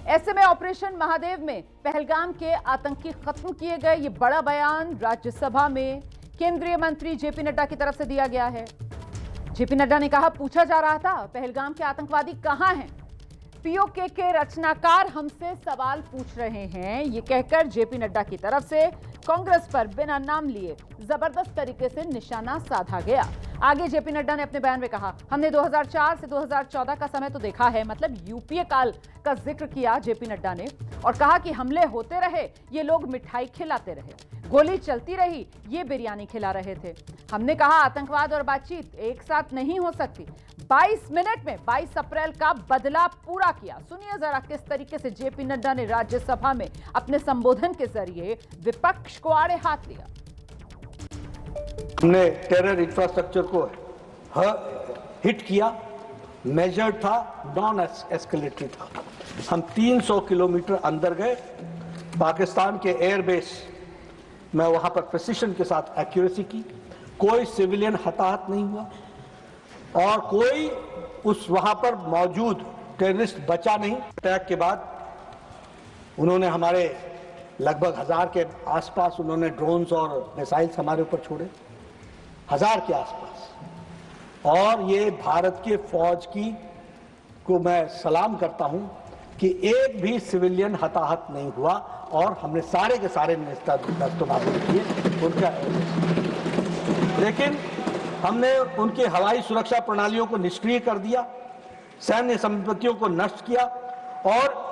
ऐसे में ऑपरेशन महादेव में पहलगाम के आतंकी खत्म किए गए, ये बड़ा बयान राज्यसभा में केंद्रीय मंत्री जेपी नड्डा की तरफ से दिया गया है। जेपी नड्डा ने कहा, पूछा जा रहा था पहलगाम के आतंकवादी कहां हैं, पीओके के रचनाकार हमसे सवाल पूछ रहे हैं। ये कहकर जेपी नड्डा की तरफ से कांग्रेस पर बिना नाम लिए जबरदस्त तरीके से निशाना साधा गया। आगे जेपी नड्डा ने अपने बयान में कहा, हमने 2004 से 2014 का समय तो देखा है, मतलब यूपीए काल का जिक्र किया जेपी नड्डा ने और कहा कि हमले होते रहे, ये लोग मिठाई खिलाते रहे, गोली चलती रही, ये बिरयानी खिला रहे थे। हमने कहा आतंकवाद और बातचीत एक साथ नहीं हो सकती। 22 मिनट में 22 अप्रैल का बदला पूरा किया। सुनिए जरा किस तरीके से जेपी नड्डा ने राज्यसभा में अपने संबोधन के जरिए विपक्ष को आड़े हाथ लिया। हमने टेरर इंफ्रास्ट्रक्चर को हिट किया, मेजर्ड था, नॉन एस्केलेटरी था। हम 300 किलोमीटर अंदर गए, पाकिस्तान के एयरबेस में वहां पर प्रिसिशन के साथ एक्यूरेसी की, कोई सिविलियन हताहत नहीं हुआ और कोई उस वहां पर मौजूद टेररिस्ट बचा नहीं। अटैक के बाद उन्होंने हमारे लगभग 1000 के आसपास उन्होंने ड्रोन्स और मिसाइल्स हमारे ऊपर छोड़े, 1000 के आसपास। और ये भारत के फौज की को मैं सलाम करता हूं कि एक भी सिविलियन हताहत नहीं हुआ और हमने सारे के सारे नस्तनाबूद किए उनका। लेकिन हमने उनके हवाई सुरक्षा प्रणालियों को निष्क्रिय कर दिया, सैन्य संपत्तियों को नष्ट किया और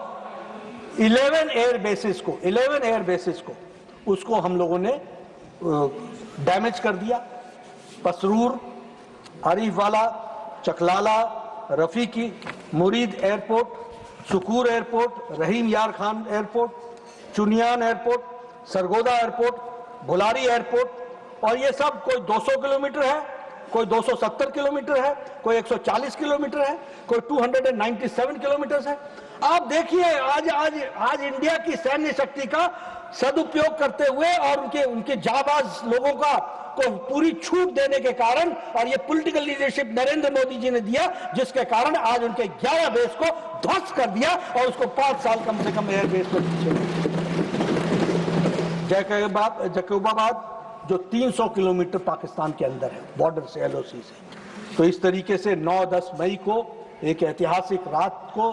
11 एयर बेसिस को उसको हम लोगों ने डैमेज कर दिया। Pasrur, Arifwala, Chaklala, Rafiqui, Murid airport, Sukkur airport, Rahim Yar Khan airport, Chunian airport, Sargodha airport, Bhulari airport. और ये सब कोई 200 किलोमीटर है, कोई 270 किलोमीटर है, कोई 140 किलोमीटर है, कोई 297 किलोमीटर है। आप देखिए आज इंडिया की सैन्य शक्ति का सदुपयोग करते हुए और उनके जाबाज लोगों को पूरी छूट देने के कारण, और ये पॉलिटिकल लीडरशिप नरेंद्र मोदी जी ने दिया, जिसके कारण आज उनके 11 बेस को ध्वस्त कर दिया और उसको 5 साल कम से कम एयर बेस पर पीछे। जैकबाबाद जो 300 किलोमीटर पाकिस्तान के अंदर है, बॉर्डर से, एलओसी से। तो इस तरीके से 9-10 मई को एक ऐतिहासिक रात को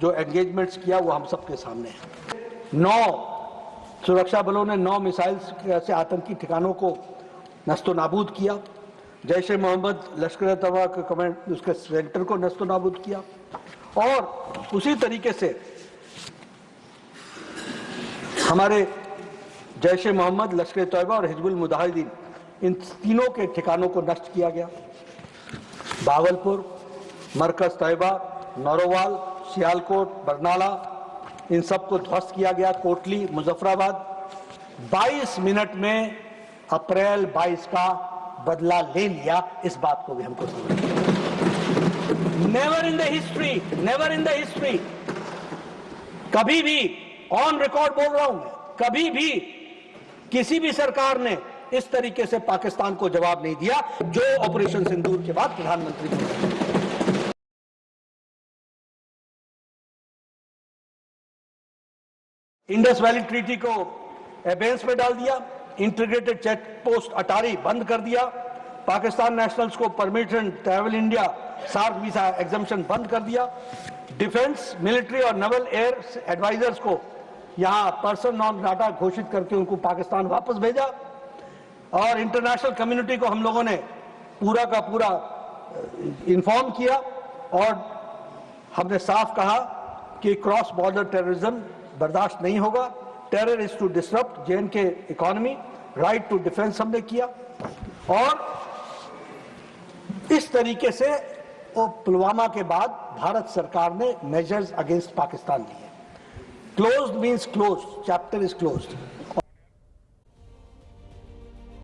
जो एंगेजमेंट्स किया वो हम सबके सामने है। 9 सुरक्षा बलों ने 9 मिसाइल्स से आतंकी ठिकानों को नस्तो नाबूद किया। जैश ए मोहम्मद लश्कर तैयबा के कमांड उसके सेंटर को नस्तो नाबूद किया और उसी तरीके से हमारे जैश ए मोहम्मद, लश्कर तैयबा और हिजबुल मुजाहिदीन, इन तीनों के ठिकानों को नष्ट किया गया। भावलपुर, मरकज तैयबा, नौरोवाल, सियालकोट, बरनाला, इन सबको ध्वस्त किया गया। कोटली, मुजफ्फराबाद। 22 मिनट में अप्रैल 22 का बदला ले लिया, इस बात को भी हमको समझना। नेवर इन द हिस्ट्री, कभी भी, ऑन रिकॉर्ड बोल रहा हूं, कभी भी किसी भी सरकार ने इस तरीके से पाकिस्तान को जवाब नहीं दिया जो ऑपरेशन सिंदूर के बाद प्रधानमंत्री ने। इंडस वैली ट्रीटी को एबेंस में डाल दिया, इंटीग्रेटेड चेक पोस्ट अटारी बंद कर दिया, पाकिस्तान नेशनल्स को permission travel India SAARC visa exemption बंद कर दिया, डिफेंस, मिलिट्री और नेवल एयर एडवाइजर्स को यहां पर्सन नॉन ग्राटा घोषित करके उनको पाकिस्तान वापस भेजा और इंटरनेशनल कम्युनिटी को हम लोगों ने पूरा का पूरा इन्फॉर्म किया और हमने साफ कहा कि क्रॉस बॉर्डर टेररिज्म बर्दाश्त नहीं होगा। Terror is to disrupt JNK economy, right to defence हमने किया और इस तरीके से पुलवामा के बाद भारत सरकार ने मेजर्स अगेंस्ट पाकिस्तान लिए। Closed means closed, chapter is closed.